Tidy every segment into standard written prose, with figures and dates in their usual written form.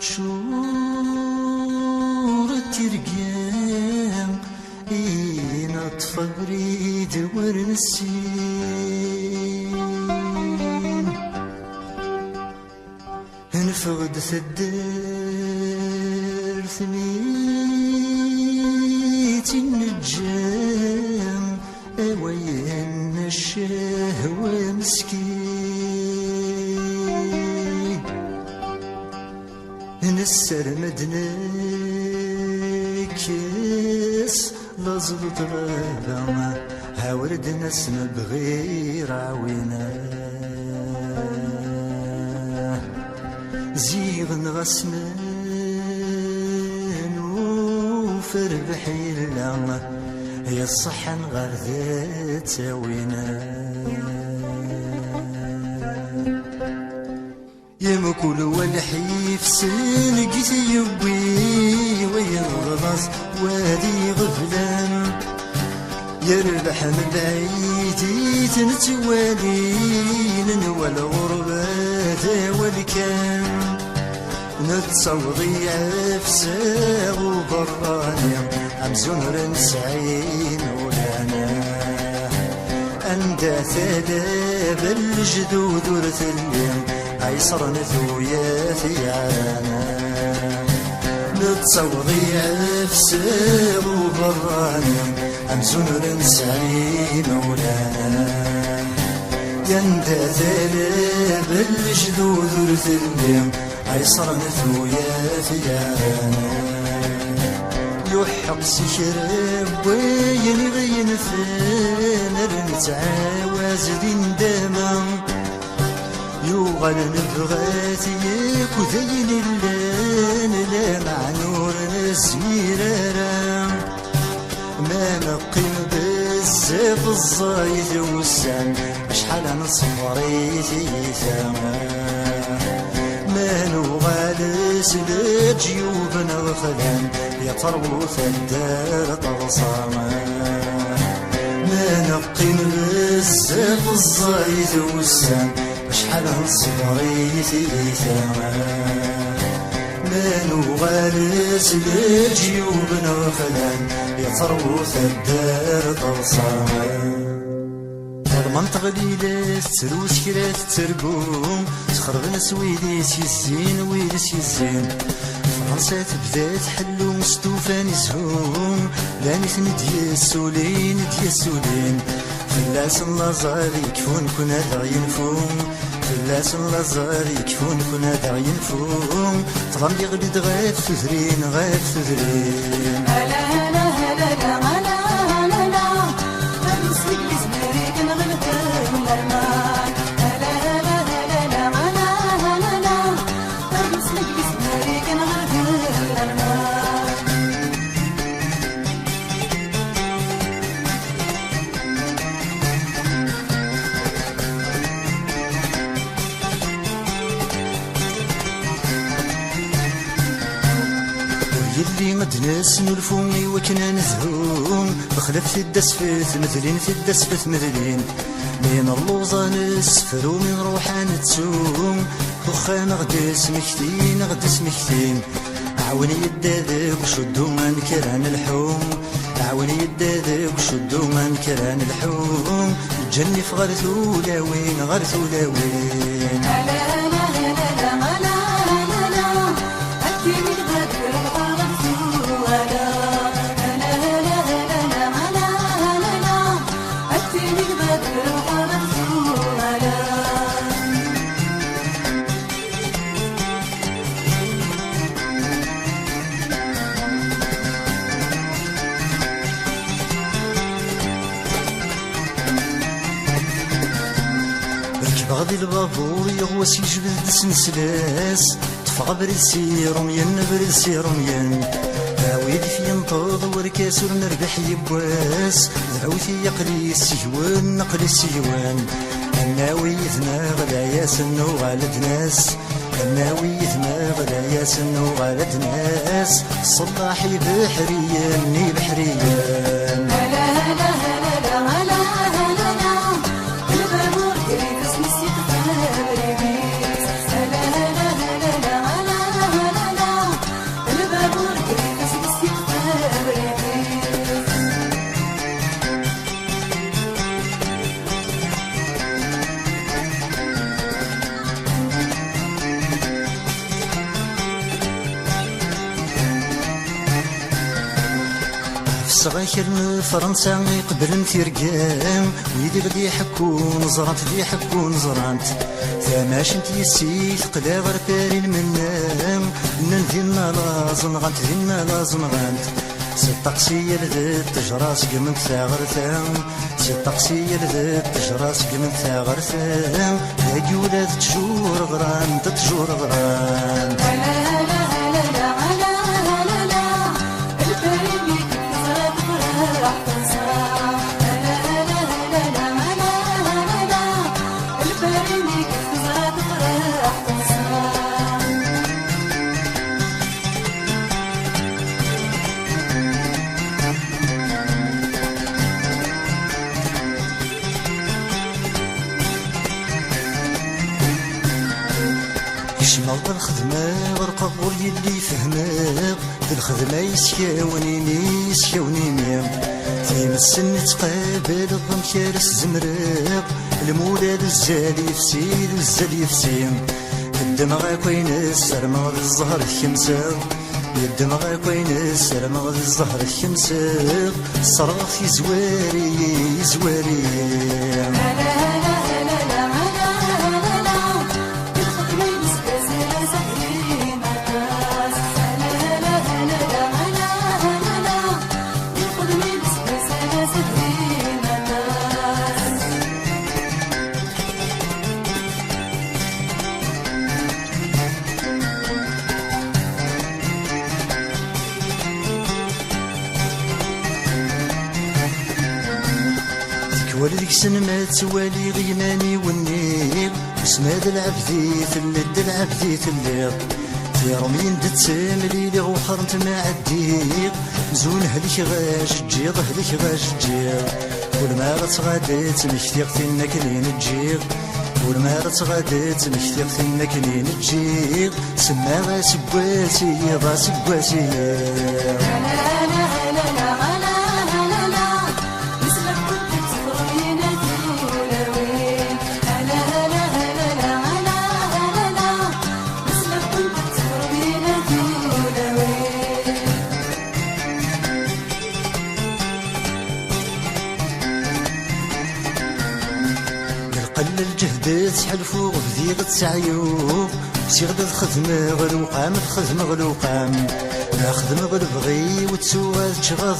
شور ترقام نطفى بريد ورنسين نفقد الدار ثميت النجام وين الشهوة مسكين نسر مدنكس لازلط غابة هاورد نسمى بغير عوينة زيغ نغسمن وفربح يلا هي الصحة غير ذات وينا يمكل والحيف سنقت يبي ويغلص وادي غفلان يربح من بعيد تنتوالين والغربات والكان نتصوضي عفسا وبراني عمزون نسعين ولانا أندى ثلاث الجدود ورثلين عيصر نثوياتي عانا نتصوضي عفسا وبراني عمزون نسعين ولانا يندى ثلاث الجدود ورثلين عيصر نثوياتي عانا يحق سكرب وين غين فين نتعاوز دين داما يوغل نبغاتي كذين اللان لا مع نور نسميرارا ما نقيم بزاف الزايد والسام شحال نصبريتي ثما ما نغالس لجيوب نغفلان يطروث الدار طرصاما ما نقيم بزاف الزايد والسام شحال نصبريتي ثما ما نغالس لجيوب نغفلان يطروث الدار طرصاما المنطقة ليلة تروس كرات ترقوم تخرب نسويديس يزين ويدس يزين فرنسا تبدا تحلو مستوفان يسهوم لاني نديا السولين ديا السولين فلاس اللازار يكفون كنا دغ ينفوم فلاس اللازار يكفون كنا دغ ينفوم طلام يغلد غاف ثذرين غاف ثذرين هلا هلا هلا لا هلا هلا لا نسلك لزمريك نغلب الأرمان هلا هلا هلا لا هلا هلا لا نسلك لزمريك نغلب الأرمان يلي مدناس نلفومي وكنا نزهوم بخلف في الدسفت مثلين في الدسفت مثلين من اللوزة نسفر ومن روحان تسوم دخان غدس مكتين غدس مكتين عاوني يدادك وشدو من كران الحوم عاوني يدادك وشدو من كران الحوم جني في غرث ولاوين غرث ولاوين هلا هلا هلا لا هلا هلا لا أكتبي الغدر الغرف ولا هلا هلا هلا لا هلا هلا لا أكتبي الغدر الغرف ولا غادي البابور يغوس يجبد سنسلاس طفى بريسي رميان بريسي رميان عاود في ينطض وركاس ونربح يبواس ذعوثي يقلي السجوان نقلي السجوان الناوي ثنا غدا ياسن وغالد ناس الناوي ثنا غدا ياسن وغالد ناس صلاحي بحريان ني بحريان هلا هلا هلا لا هلا هلا لا الغمور قريب اسمي سيد هلا هلا هلا لا هلا هلا لا الصغير من فرنسا يقبل تيرقام ويدي غدي يحكون زرانت دي يحكون زرانت ثماش انت يسي ثقلا غير بارين منام نندينا لازم غانت دينا لازم غانت ستقسي لذات تجراس قمت ثاغرثام ستقسي لذات تجراس قمت ثاغرثام هاجي ولاد تجور غران تجور غران يشمغ بالخدمة غرق غول يلي فهماغ في الخدمة يسكاونيني يسكاونيني في مسن تقابل الضمكارس زمراغ المولاد الزالي يفسيد والزالي يفسيم الدمغ كوين السرمغ الزهر الشمساغ الدمغ كوين السرمغ الزهر الشمساغ صرغ يزواري يزواري ولدك سنما توالي غيماني والنيل وسماد العبدي ثلد العبدي ثليق في رمين دتساملي لي وخرنت مع الديق زون هليك غاش تجيض هليك غاش تجيض ولما غتغاديت مشتيق فينك لين تجيض ولما غتغاديت مشتيق فينك لين تجيض سما غا سبواسي غا سبواسي الجهد تحلفو غفدي غتسعيو سي غدا الخدمة غلوقام الخدمة غلوقام خدمة غلبغي وتسوى تشغى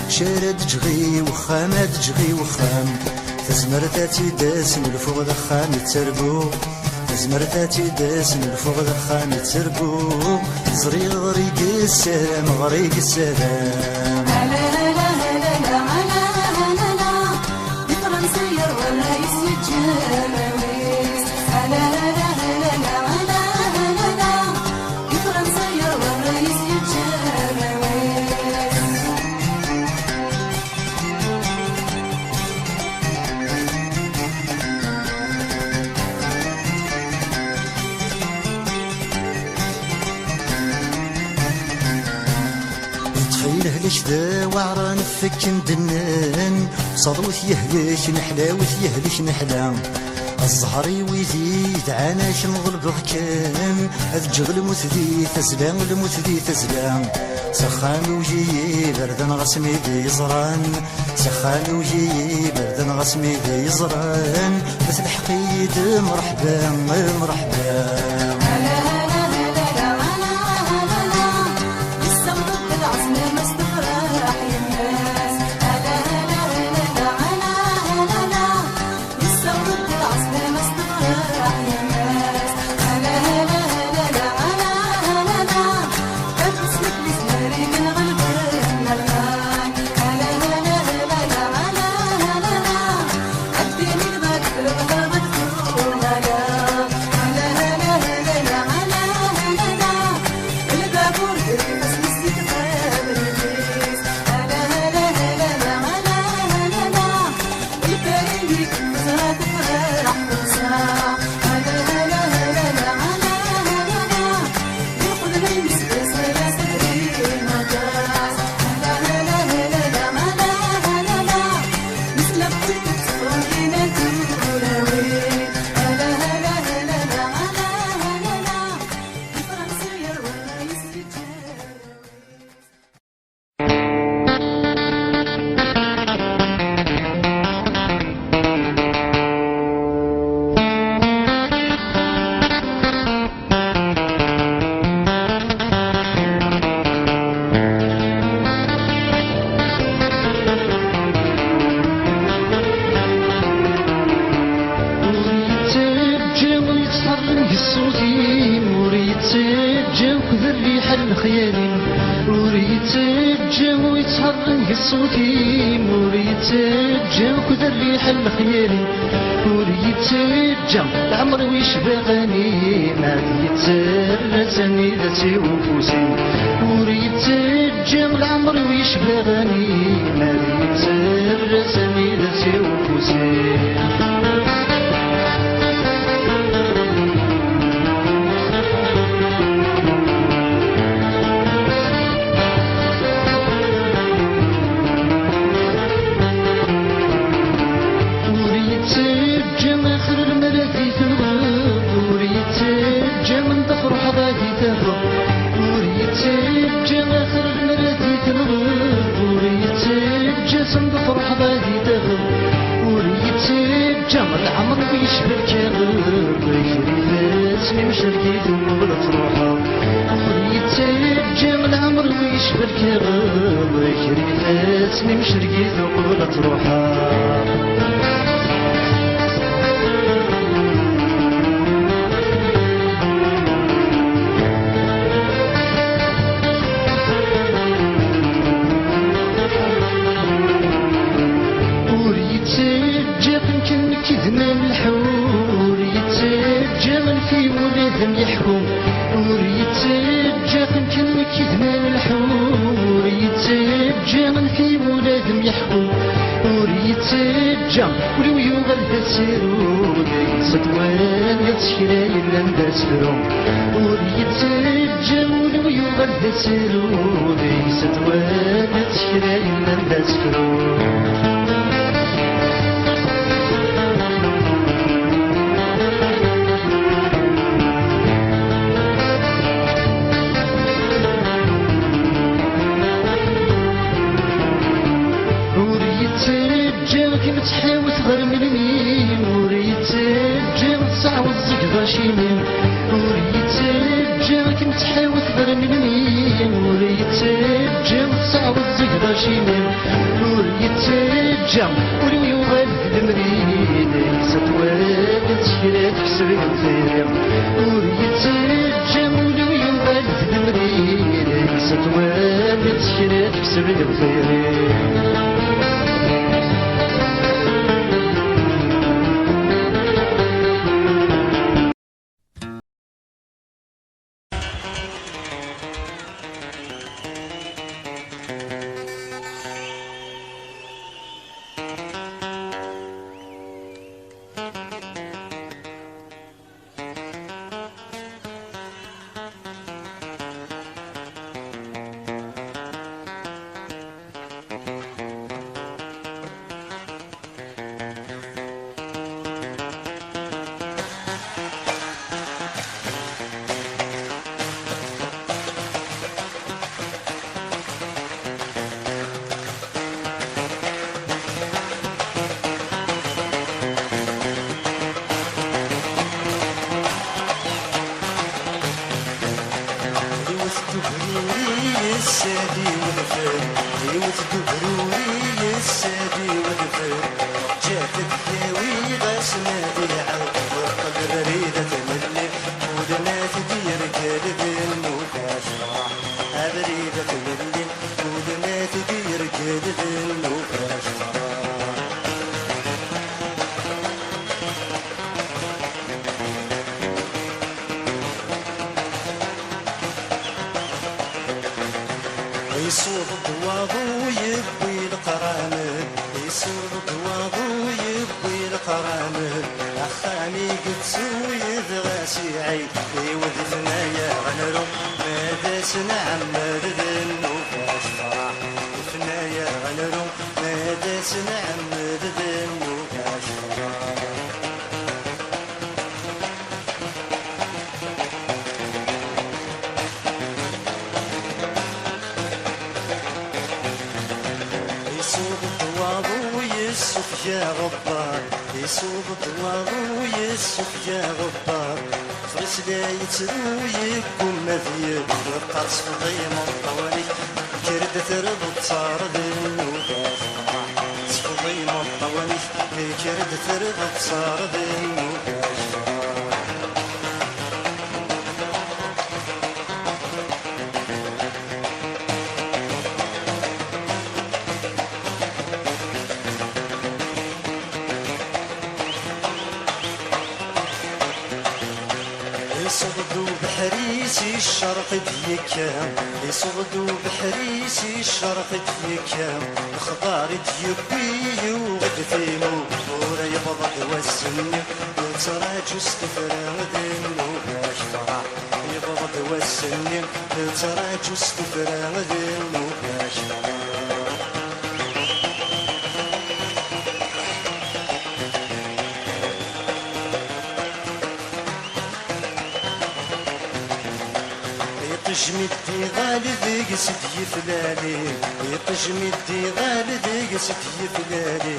شارد تجغي وخام تجغي وخام تزمر تاتي داس من الفوق دخان تربو تزمر تاتي داس من الفوق دخان تربو زري غريق السلام غريق السلام ليش ذا وعران فك ندنان صدوت يهلك نحلاوت يهلك نحلا الزهري ويزيد عانا شنغل كان الجغل المثدي تزلان المثدي تزلان سخان وجي بردن غسمي ذي زران سخان وجي بردن غسمي ذي زران مثل حقيد مرحبا مرحبا وكذا الريح الخيالي وريتجا ويتهرن الصوتي وريتجا وكذا الريح الخيالي وريتجا العمر ويشبغني ما يترسني ذاتي وفوسي وريتجا العمر ويشبغني ما يترسني ذاتي وفوسي العمر ويشبه كغرب يخري مشرقي ثم تروحه ويتجم العمر ويشبه كغرب يخري مشرقي ثم تروحه يحكم وريتجا يمكن كذمان الحور يتجا من في ولادهم يحكم وريتجا ولو يغلى سيرو ليس دوان يتشكرا إلا نداس فرو وريتجا ولو يغلى سيرو ليس دوان يتشكرا إلا نداس فرو تحاول تغرملني وريتجا تعوض زقضا شيمين وريتجا كنت تحاول تغرملني وريتجا تعوض زقضا شيمين وريتجا ولو يغاد المريد ستوالد تشكرا تكسر الخير وريتجا ولو يغاد المريد ستوالد تشكرا تكسر الخير يصوب الضواضو يبوي القرامل يصوب الضواضو يبوي القرامل أخاني قد سوي ذغاسي عيد يوذفنا يا غنرو ماذا سنعمر ذنو فاش فرح وذفنا يا غنرو ماذا سنعمر ذنو فاش فرح يا غبار يسوق الضواضو يسوق يا غبار فغس لا يتلو يكون مذيب القرص في ضيم الطوالي كرد تربط صار ذنوبات في ضيم الطوالي كرد تربط صار ذنوبات يصغدو بحريسي الشرق ديكا يصغدو بحريسي الشرق ديكا الخضار ديكي وغدفينو ورا يبضد والسن تراجو استفرا ذنو باش فرح يبضد والسن تراجو استفرا ذنو باش فرح يطجمدي غالي ذيك سدي فلالي يطجمدي غالي ذيك سدي فلالي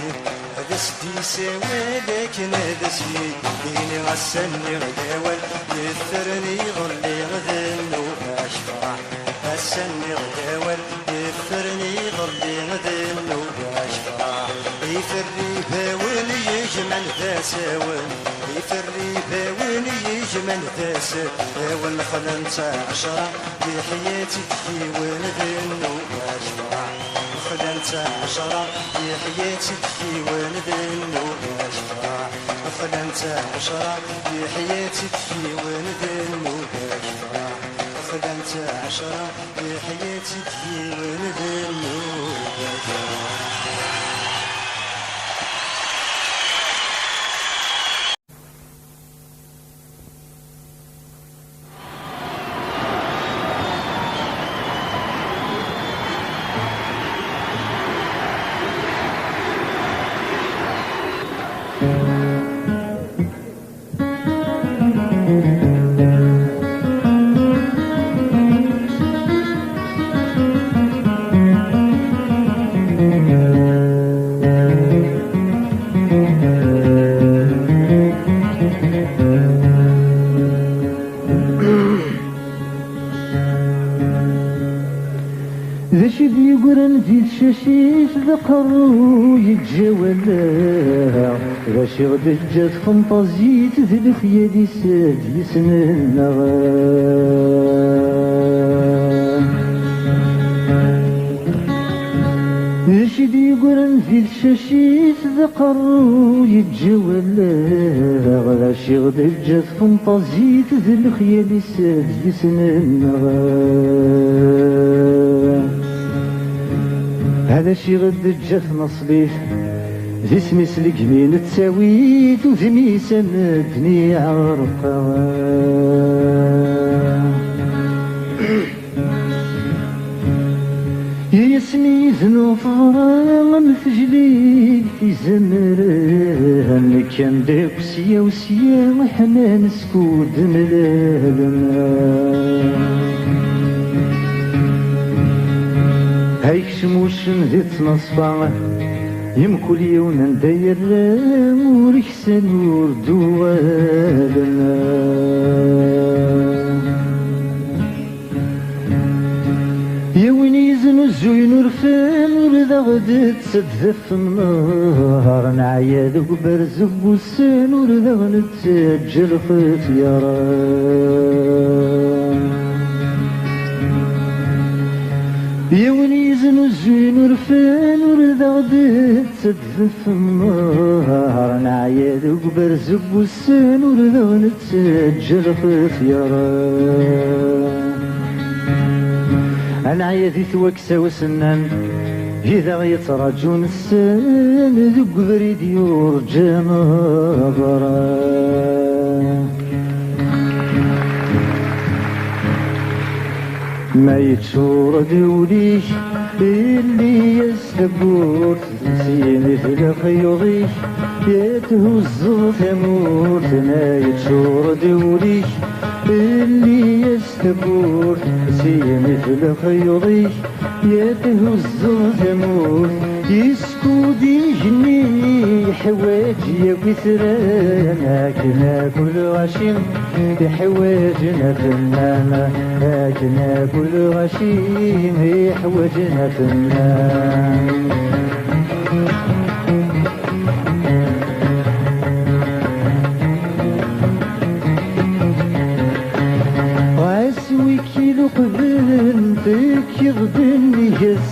هذا سدي سوى لكن هذا سيدي ديني غسني غداول يثرني غلي غذنو باش فرح غسني غداول يثرني غلي غذنو باش فرح يفري باول يجمع ذا ساول يفري باول يجمع ذا ساول خلنت عشرة بحياتي تكيون ذنو باش فرح خلنت عشرة بحياتي تكيون ذنو باش فرح خلنت عشرة بحياتي تكيون ذنو باش فرح خلنت عشرة بحياتي تكيون ذنو باش فرح ذكروا يتجاولا غاشي غدا جات فانطازيت ذلك يدي ساد يسننا نشدي يقولن في الشاشيت ذكروا يتجاولا غاشي غدا جات فانطازيت ذلك يدي ساد يسننا هذا شي غد جات نصليف ذي سميس القمين تساويت وذي ميسان الدنيا عرقا يا ياسمي ذنو فرام تجليل في زمران كان داك سيا وسيا وحنا نسكود ملالنا هايك شموشن ذي تنصفا يمكل يونا نداير وركسن وردوالنا يا وين يزنو الزوين ورفان وردا غدا تسدف النهار نعيا ذوك برزق بوسان وردا غنتسجل ختياران يا وين يزنو الزوين ورفان وردا غدا تسدف النهار نعيا ذوك برزق بوسان وردا غنتسجل ختياران أنا عيادي توكسا وسنان إذا يتراجون السان ذوك بريد يرجى نظرا ما يتشور دوليش اللي يستبور سيني في الخيوضيش يتهز ثمور ما يتشور دوليش اللي يستبور سيني في الخيوضيش يتهز ثمور يسكود يجني حواجي وثرانا كنا كل غشيم يحواجنا فنانا كنا كل غشيم يحواجنا فنانا قبنتك يغدني يس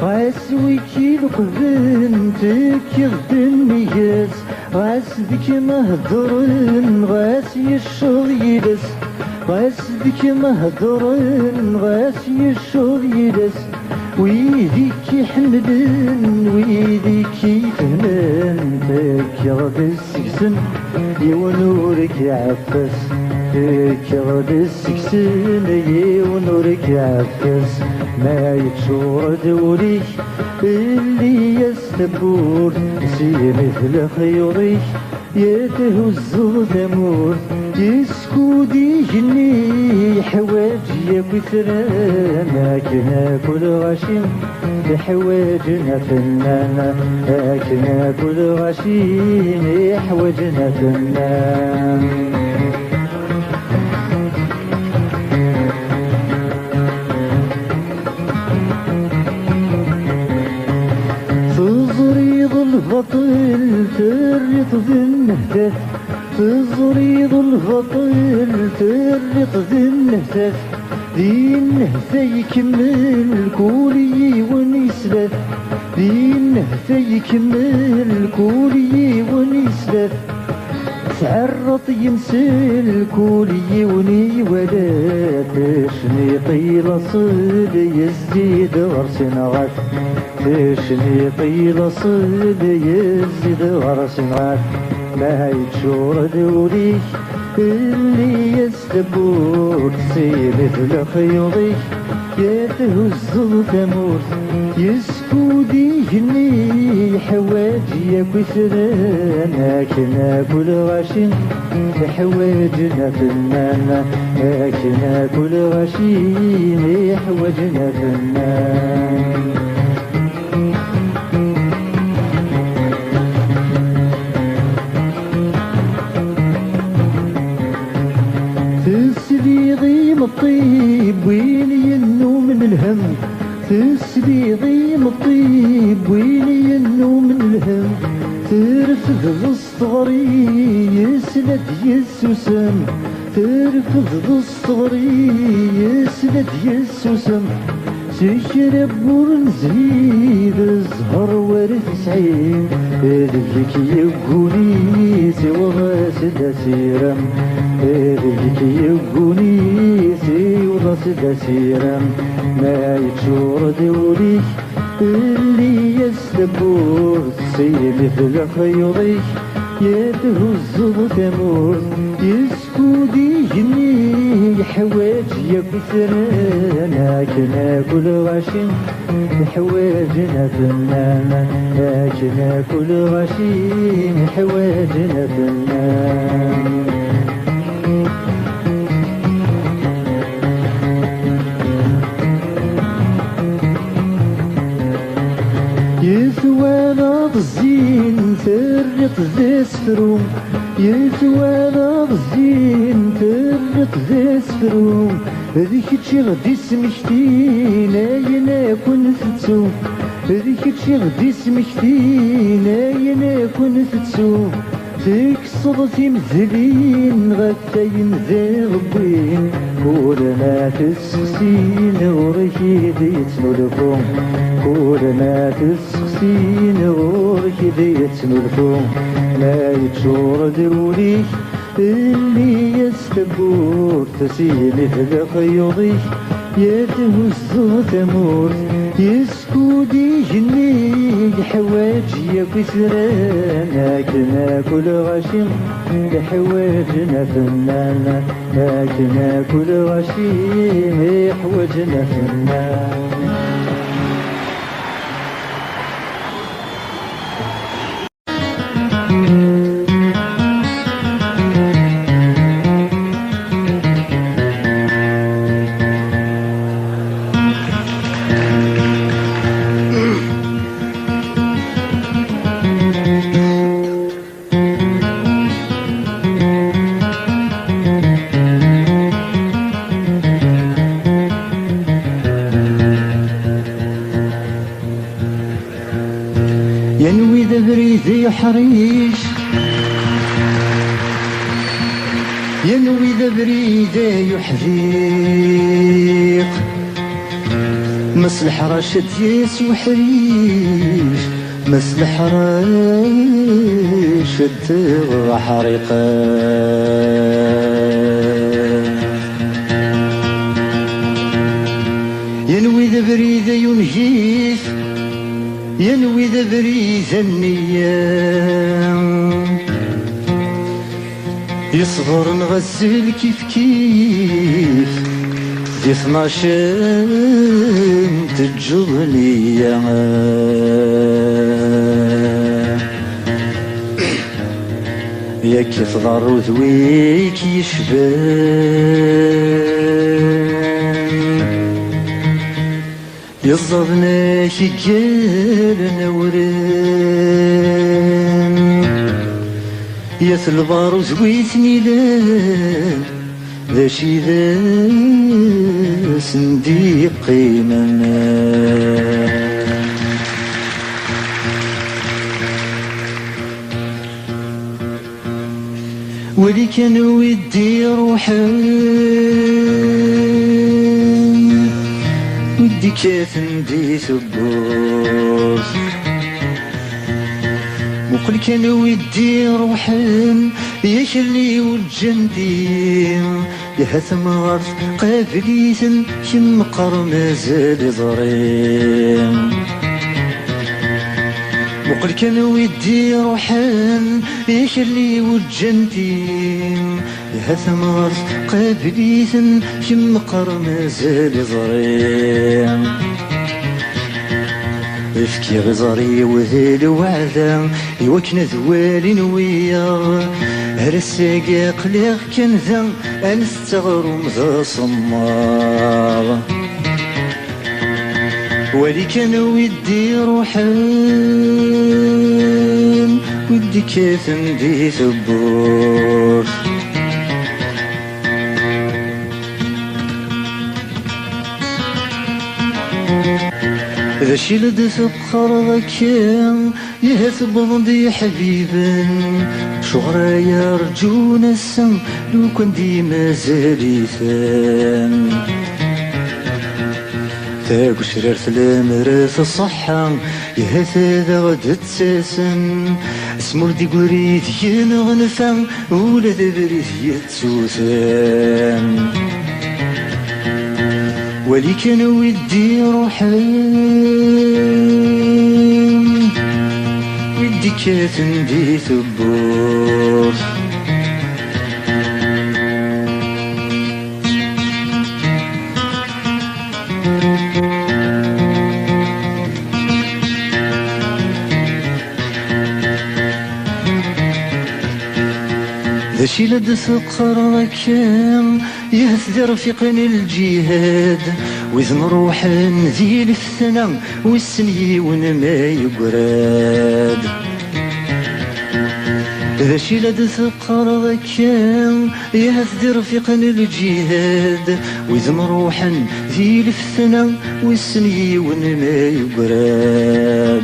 غاسوي كي قبنتك يغدني يس غاس ذيك مهدرن غاس يشغل يلس غاس بك مهدرن غاس يشور يدس ويديك يحمدن ويديك يفهمن فيك غد السكسن يونورك يعفس فيك غد السكسن يونورك يعفس ما يتشور دوريك اللي يستبور سي مثل خيوريك يتهز ثمور يسكودي جني حواجي كثرنا كنا كل غشيم بحواجنا فنانا كنا كل غشيم حواجنا فنان تزريض البطل تريط ذي النهدف تزريض البطل تريط ذي النهدف ذي النهدة يكمل كولي ونسلف ذي النهدة يكمل كولي ونسلف تعرط يمسل كولي وني ولا تشني طيل صيد يزيد غرسن غات تشني طيل صيد يزيد غرسن غات ما يتشور دوليك اللي يستبوك سي مثل خيوضيك يتهز ثمور يسكودي جني حواجي كثرنا كنا كل غشيم حواجنا فنانا كنا كل غشيم حواجنا فنان تسبيغي الطيب وين ينو من الهم تسبيغي الطيب وين ينو من الهم ترفض الصغري يسند يسوسم ترفض الصغري يسند يسوسم تشرب ورنزيد الزهر ورث سعيد ذيك يقولي سوى غاسد سيرم ذيك يقولي سوى غاسد سيرم ما يتشور دوريك اللي يستبور سي مثل خيوضيك يتهز ثمور يسكودي جني حواجي كثرنا كنا كل غشيم حواجنا فنانا كنا كل غشيم حواجنا فنان يثوانا بالزين ترق ذي سفروم يثوانا بالزين ترق ذي سفروم هذيك تشي غدي سمكتينا يناكن تتسوم هذيك تشي غدي سمكتينا يناكن تتسوم تكسر تمثلين غتاين ذي غبين كلنا تسقسين وركيدي تنولفون كلنا تسقسين وركيدي تنولفون ما يتشور دوليك اللي يستبور تسيل مثل خيوضيك يتهز ثمور يسكودي جني حواجي كثرنا كنا كل غشيم حواجنا فنانا كنا كل غشيم حواجنا فنانا ينوي ذبريدي حريش ينوي ذبريدي يحذيق مسلح رشد يسوى حريش مسلح رشد حريقه بريد ينهيث ينوي ذا بريد النية يصبر نغزل كيف كيف دي 12 تجغنية يا كيف ضر ذويك يشبان يصدنا كيجالنا وران يا ثلبار وزويتني لان ذا شي ذا سندي قيمنا ولي كان ودي روحان ودي كيف ندي ثبوت وقل كان ودي روحان يخلي والجندي يا ثمرت قابليت كم قرمزال ضريم وقل كان ودي روحان يخلي وجنتي يا ثمرت قابليت كم قرمزال ضريم افكي غزاري وذيل وعدا يوكن ذوالي نويا هرساقا قليغ كان ذا انستغرم ذا صمار ولي كان ودي روحان ودي كيف ندي ثبور ذا شي لدى ثبخر ذكام يهثب ضدي حبيبا شغرا يرجون السم لو كان دي مازالي ثان تاق شررت المرث الصحة يهث غد تساسن اسمر دي قريد ينغنفا ولا ذبريد يتسوسان ولي كان ودي روحان ودي كيف ندي ثبوت ذا شي لد ثقر ركام يهث رفيقني الجهاد وإذ نروح نذيل الثنا والسني ونما يقراد ذا شي لد ثقر ركام يهث رفيقني الجهاد وإذ نروح نذيل الثنا والسني ونما يقراد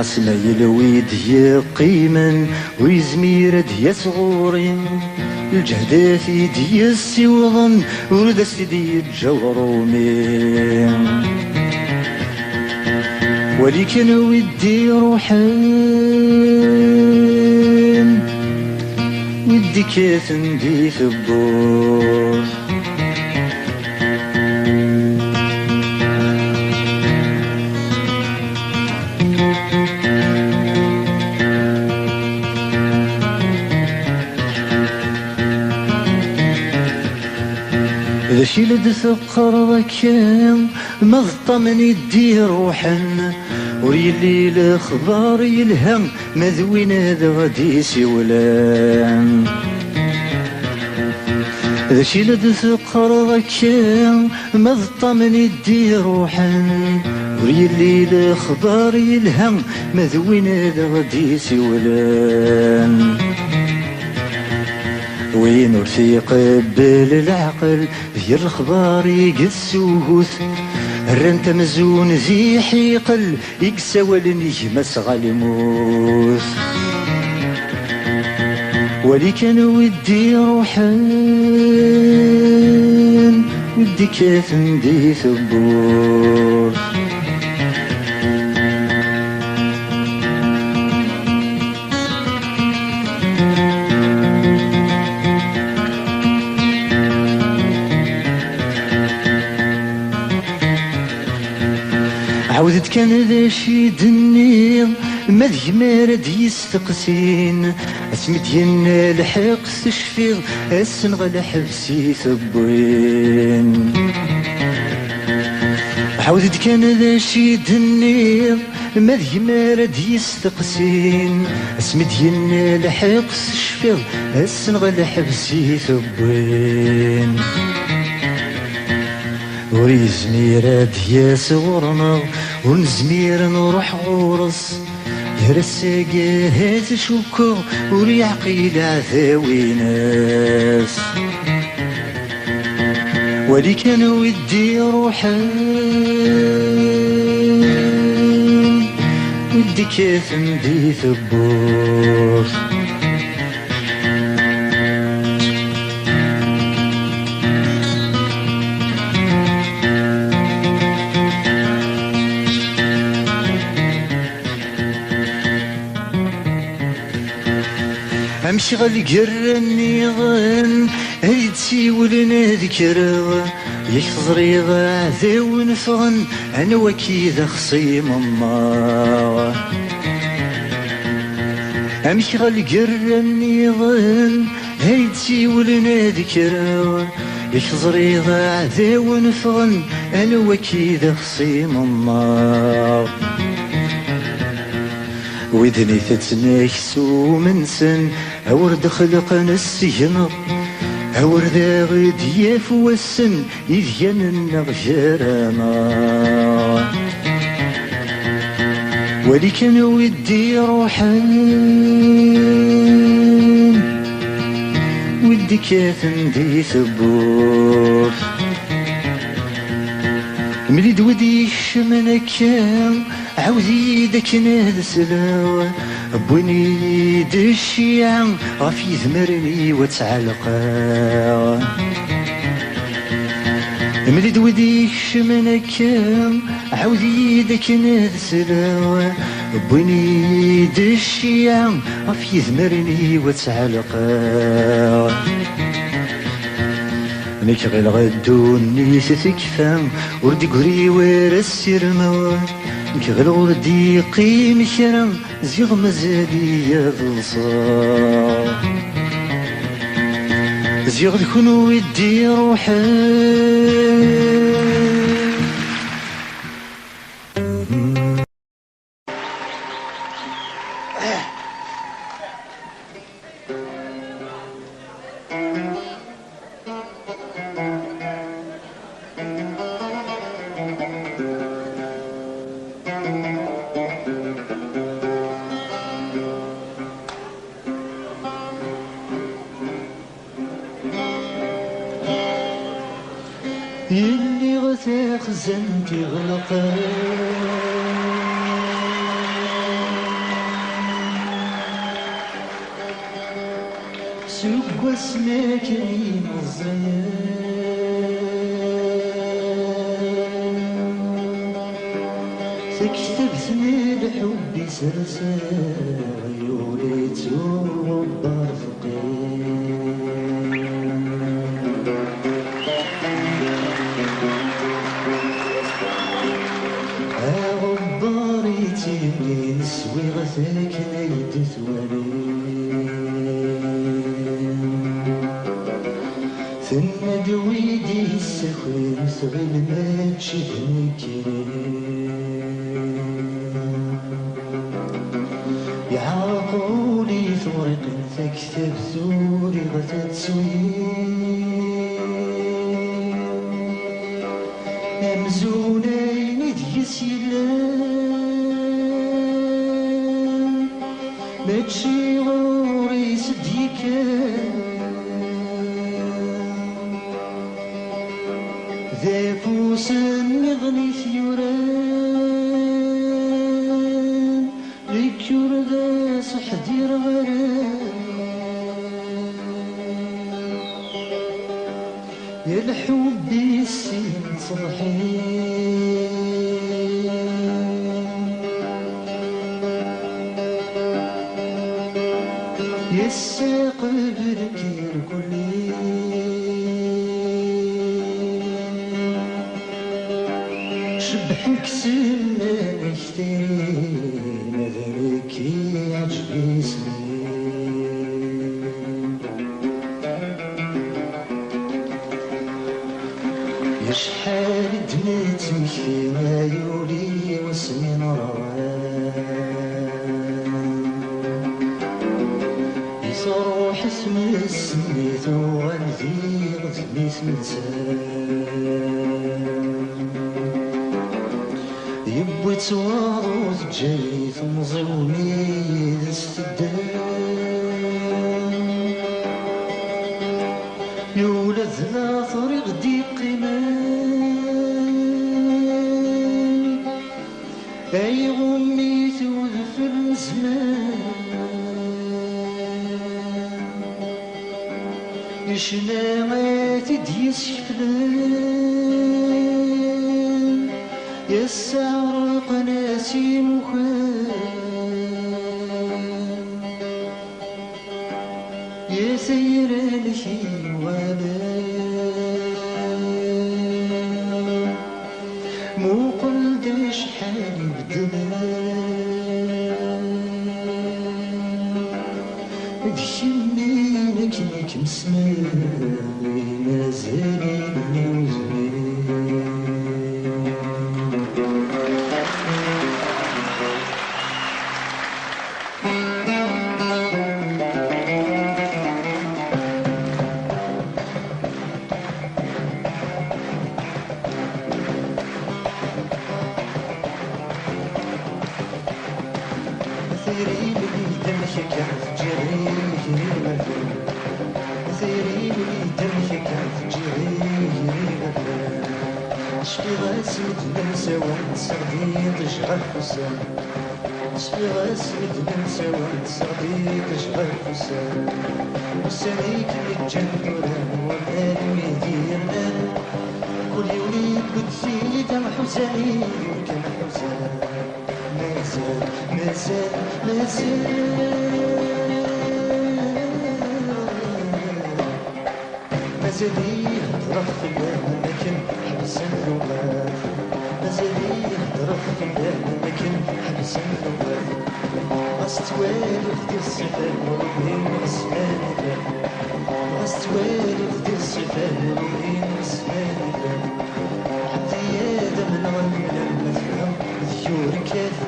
عسلا يلويد يا قيما ويزمير ديا صغوري الجهداثي ديا السوضن وردس ديا الجورومي ولي كان ودي روحان ودي كيف ندي ثبوت ذا شي لد ثقر ذكام مغطى من يدي روحا ويلي الاخبار يلهم مذوين هذا غادي سولان ذا شي لد ثقر ذكام مغطى من يدي روحا ويلي الاخبار يلهم مذوين هذا غادي سولان وين ورثي يقبل العقل هي الخبار يقسوث الرنت مزون ذي حيقل يقسى ولنجمس غالموث ولي كان ودي روحان ودي كيف ندي ثبور عاودت كان ذا شي دني ما ذي مرد يستقسين اسمي ديالنا الحق تشفيغ السنغ حبسي ثبوين عاودت كان ذا شي دني ما ذي مرد يستقسين اسمي ديالنا الحق تشفيغ السنغ حبسي ثبوين وري زميرة ديا صورنا ونزمير نروح غورس يرساقا هات شوكو وري عقيل عذاوي ناس ولي كان ودي روحا ودي كاثم دي ثبوت امشي غالقر النيضان هيد سيولنا ذكرى يخزري عذاو نفغن انا وكيد خصيم الله امشي غالقر النيضان هيد سيولنا ذكرى يخزري عذاو نفغن انا وكيد خصيم الله وذني تتناكسو منسن أورد خلقنا السجن أورد غد يافو السن إذيان النغجرنا ولي كان ودي روحا ودي كاثن دي ثبوت مليد ودي الشمنا كان عاودي داك ناد سلاوة بويني دشيع غافي ذمرني وتعلقا ملي دودي الشمنا كام عاودي داك ناد سلاوة بويني دشيع غافي ذمرني وتعلقا نيك غير غدو النيس تكفى وردي قري وير السيرما كغل وردي قيم كرا زيغ مزالي يا ظلصا زيغ ذكون ودي روحا اللي غثاخ زنتي غلقا سوق واسمك يمين الزيان تكتبتني لحبي سرسال يوليت وربار فقير غباريتي اللي نسوي غثاك نيد ثوالي ثم دويدي السخوين ثغل ما تشدني يعاقولي ثورق تكتب ثوري غثات سوين أمزونين ديس يلان ماتشي غوري سديكان ذا فوسن يغني ثيوران ليكور ذا صحدير غرام يا الحب السين صرحين يساق بالكير كلي شبحك سنة كثير مذاك يعجبني يا شحال دنيت في عيوني وسنين يصروح اسم السميت وغنذي غتبيت يبوي تواضو تجري تنظوني السدان يولد ذا طريق ديقنا أي غمي توذفر زمان يشنامات ديس شفلان يسعرق ناسي مخان يسير الحيوان مو قلت شحال بدنا دشمينك لك مسماري مازالي بنوزني شفي غاسد ننسى ونسردي تشغل حسام شفي غاسد ننسى ونسردي تشغل حسام وسانيك للجندورة والآلمي ديالنا كل يوليد قدسي كم حساني كم حسام مازال مازال مازال يهضر في لكن حبس اللغات مازال يهضر في لكن حبس اللغات غاستوالف ديال الصفات والدين والسمانة غاستوالف ديال الصفات والدين والسمانة حتى آدم نغنى المفهوم ذيور كاف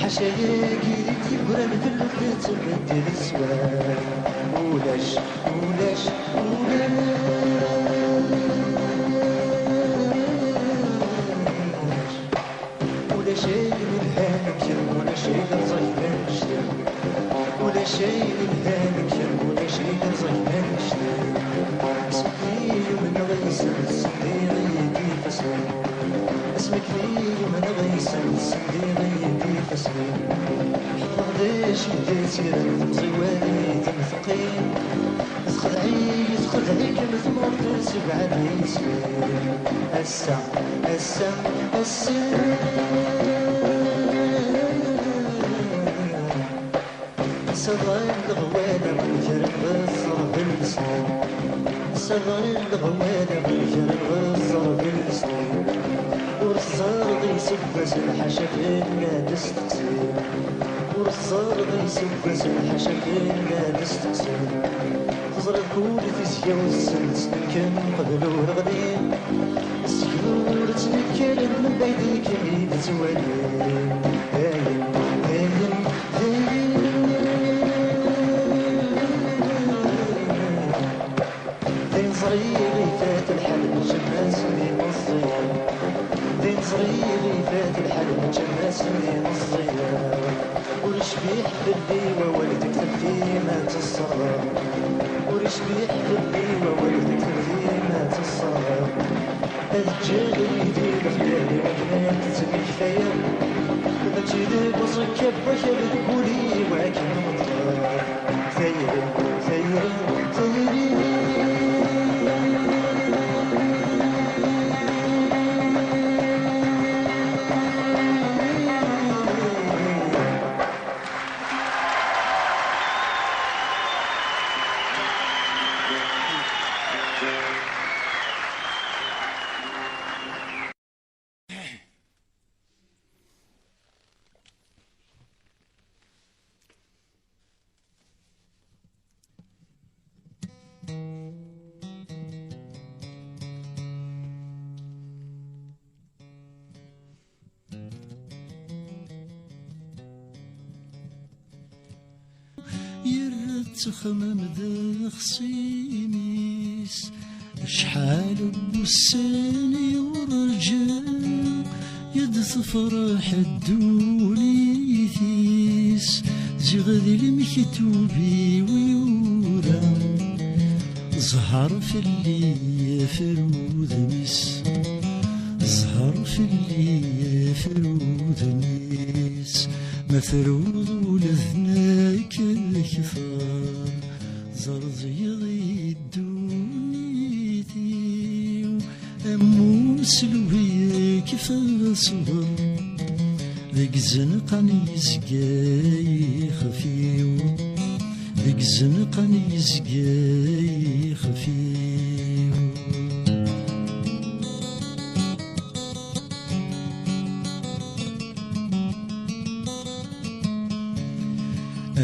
حشاياكي تيبران في الكتب ديال الزواج ولاش ولا شيء من هانك ولا شيء زينا نشتاق ولا شيء من هانك ولا شيء زينا نشتاق اسمك لي من غيسر الصديقي فسري اسمك لي من غيسر الصديقي فسري حفظيش بديتي زوالي تنفقين تخدعي كمثمور تسبع بيسمين السا صغر الغوالة بالجرم غصر بالسنين صغر الغوالة بالجرم غصر بالسنين ورصار غيسبس الحشا في النادس تقسيم ورصار غيسبس الحشا في النادس تقسيم تزرد كل فيزيا والسنس كان قبلو رغدين السكنور تنكرم من بعيدك ميد زوالين هاين صغيري فات الحلم جماسني الصيام دين صغيري فات الحلم جماسني الصيام ورش بيحب الديوة والدك تفهيمة الصغار ورش بيحب الديوة والدك تفهيمة الصغار الجيل يدير خيالي وكنات تسمي كفاية لما تجيلك وصكب وشبه تقولي وعكن مطار ثيري يتخمم ذا خصيميس شحال بوسان يرجع يدث فرح الدونيثيس زغذي المكتوبي ويورا زهر في اللي فرود مس زهر في اللي فرود مس مثروض ولذناك كثار زرزيغي الدونيثي أمو سلويك فالصبر ذيك زنقان يزقاي خفيو ذيك زنقان يزقاي خفيو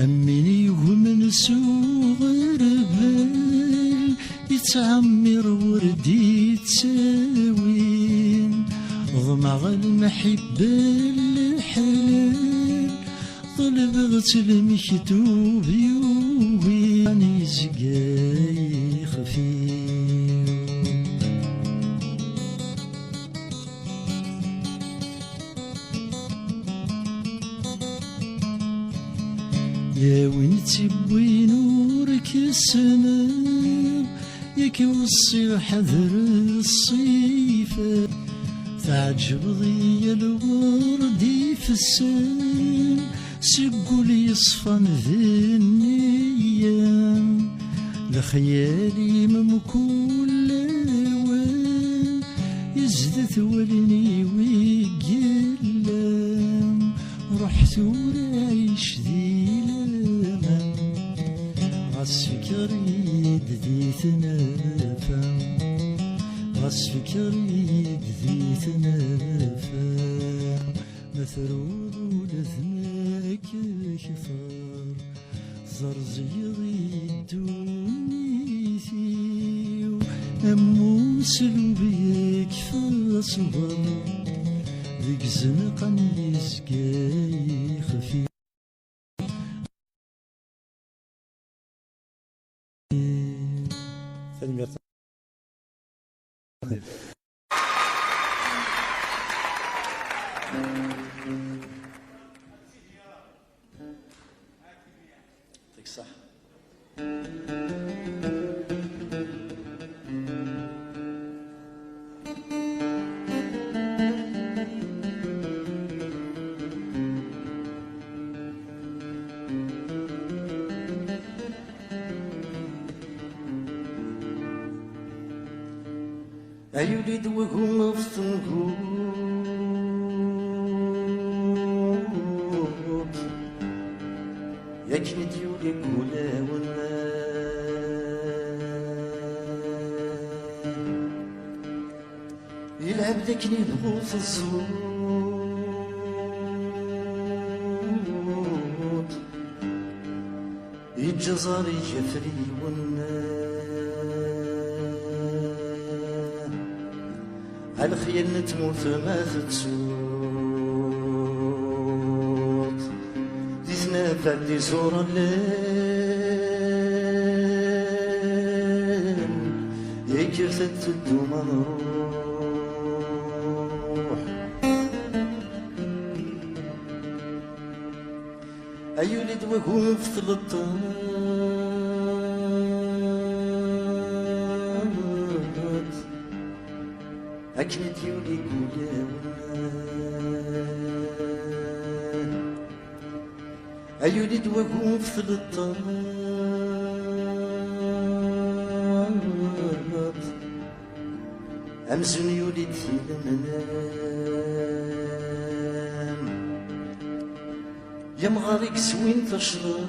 أميني ومن صغر بال يتعمر وردي تساوين ضمع المحبة الحلال طلب غسل المكتوب يوين يزقاي خفيف يا وين تبوي نورك السماء ياك وصي حذر الصيفة تعجب ضي الورد في السن سقول يصفن ذي النيام لخيالي ممكول لوان يزد ثولني ويقلام رحت ورايش ذي لمن غصفك ريد ذي ثنافم غصفك ريد ذي ثنافم مثروض ولذناك كثار زرزيغي الدونيثي أمو سلوبيك فاصبر ذيك زنقان يزقاي خفيف يعطيك صح. أيولد وهم في النقود يكند يولي كولا يلعب ذاك يبغو في الزود يتجزر يجفري الخيال تموت ما تتسوط ديسنا فادي صورة الليل يكرثت الدوما نروح أيولد وقوم في 13 أكنت يولي كولا أيولد وقوم في 13 أمزن يولد في المنام يا مغارق سوين تشرب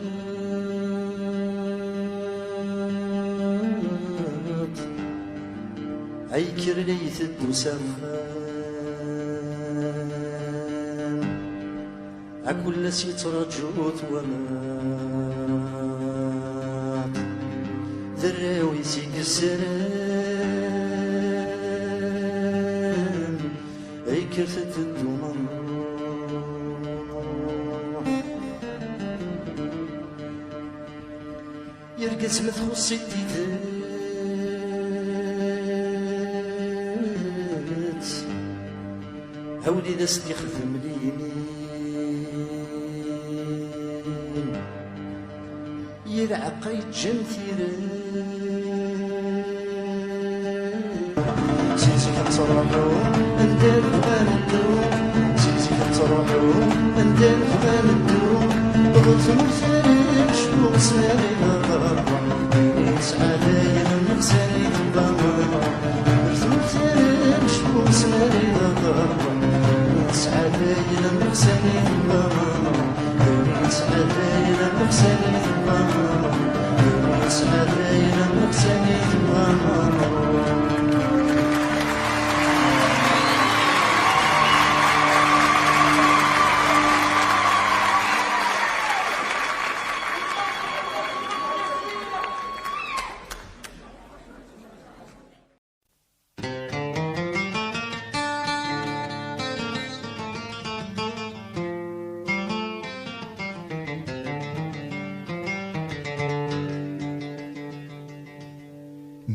أيكر ليث الدسخان أكل سيترجوت ومات ذراوي سيك السلام أيكر ثت الدمر تمثل السيدات هولي ذا سدي خدم لينين يلعق يتجن ثيرات سيزي كتروحو ندير فبالدو سيزي كتروحو ندير فبالدو بغيت نفرش وغسالي بابا يسعى نغسالي بابا بغيت نفرش وغسالي بابا يسعى نغسالي بابا يسعى نغسالي بابا يسعى نغسالي بابا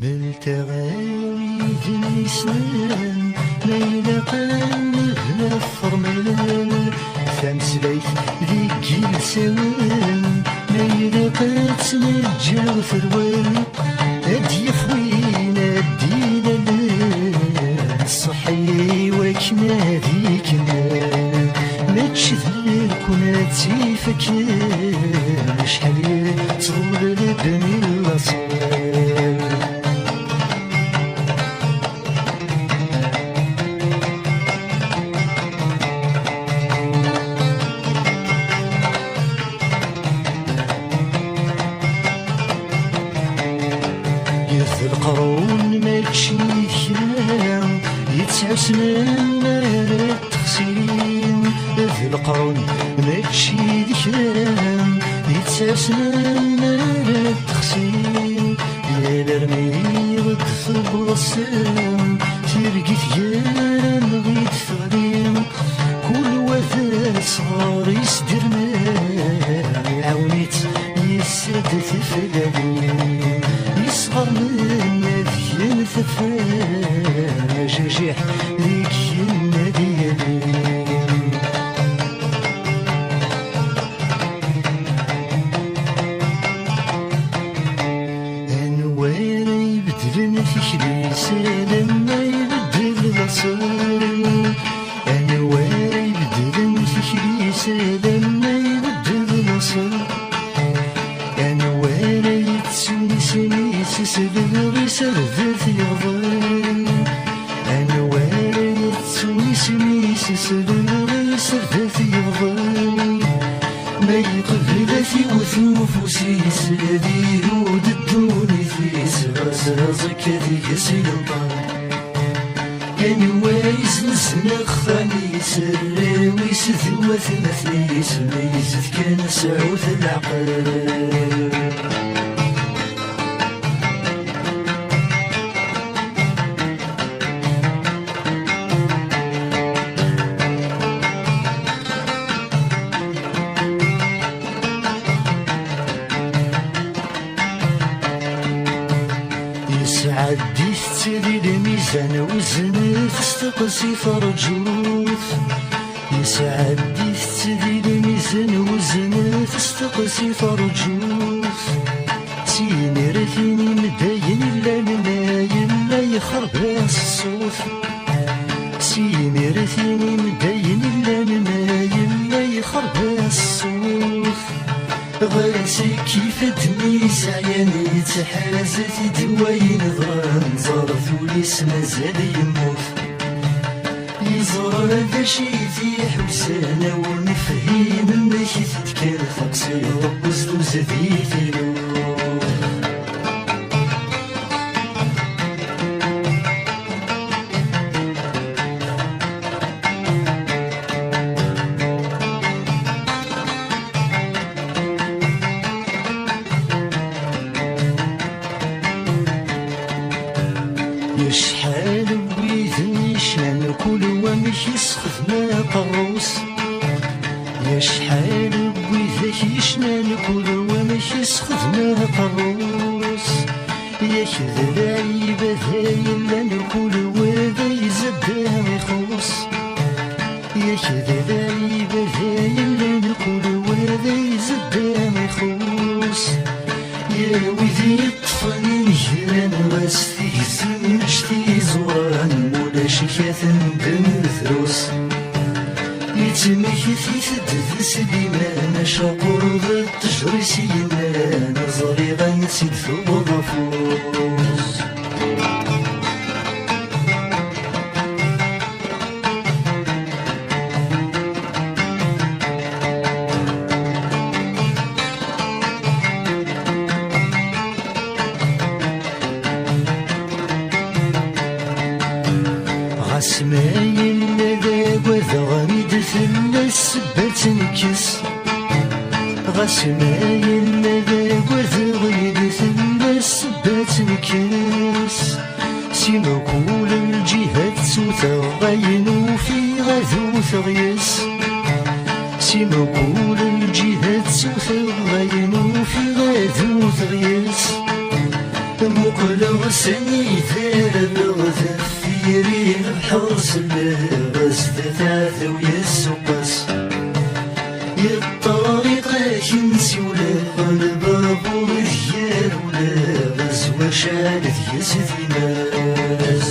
بالتغاويد النسان ما يلقان هنا فرمان ثمس بيت ذيك السوان ما يلقى تسنجا وثروان أدي فوين أدينا الصحي وكنا ذيكنا ما تشذلك وما تسيفك شحال تطول لبني الأصال القرون ماكشي كرا يتعسن مرارة تخسين ذي القرون ماكشي كرا يتعسن مرارة تخسين يا لرمي غدف بلاصتهم ترقي ثيانا نغيد ثغرين كل وثا صغار يسدرنا عاونيت يسد ثفلالين يصغر منا ذيان ثفان جاجيح ذيك الناديالين أنوار يبدلن في كليسة لما يبدل البصر أنوار يبدلن في كليسة لما يبدل البصر أنوار يتسوني سبب سرذت يغضل أنوار يتسوني سبب سرذت يغضل ما يقبل في وثوفوسي سدير وددوني في سرازك ذيك سلطان أنوار يسنسنخ ثاني سراوي سذوة مثلي سميزت كان سعوث العقل عدي تسدي الميزان وزن تستقسي فرجوث يسعدي تسدي الميزان وزن تستقسي فرجوث سيني رثيني مداين لا نايم لا يخرب الصوت سيني رثيني مداين لا نايم لا يخرب الصوت غاسي كيف تميز عياني تحازت دواين ضران زارت وليس مازال يموت يزور هذا شي في حسانة ونفهيم ماشي تتكالف قصير وزدوز ذيثينو شحال بويذني شان كل ومش يسخف ما قروس يا شحال بويذك شنان كل ومش يسخف ما قروس تندم ثروس يتمك في تدفس ديما شاقور ذا تجري سينا نظري غنسيد في الضفوس عسماين ذاك وذغني دفلس بتنكس غسماين ذاك وذغني دفلس بتنكس سيما كل الجهات ثغين في غذو ثغيس سيما كل الجهات ثغين في غذو ثغيس مقلغ سني ثاب غذف يرين بحرس اللبس ثلاثة ويسقس الطريق ينسي ولا الباب ورجال ولا بس وشالت يسثي ناس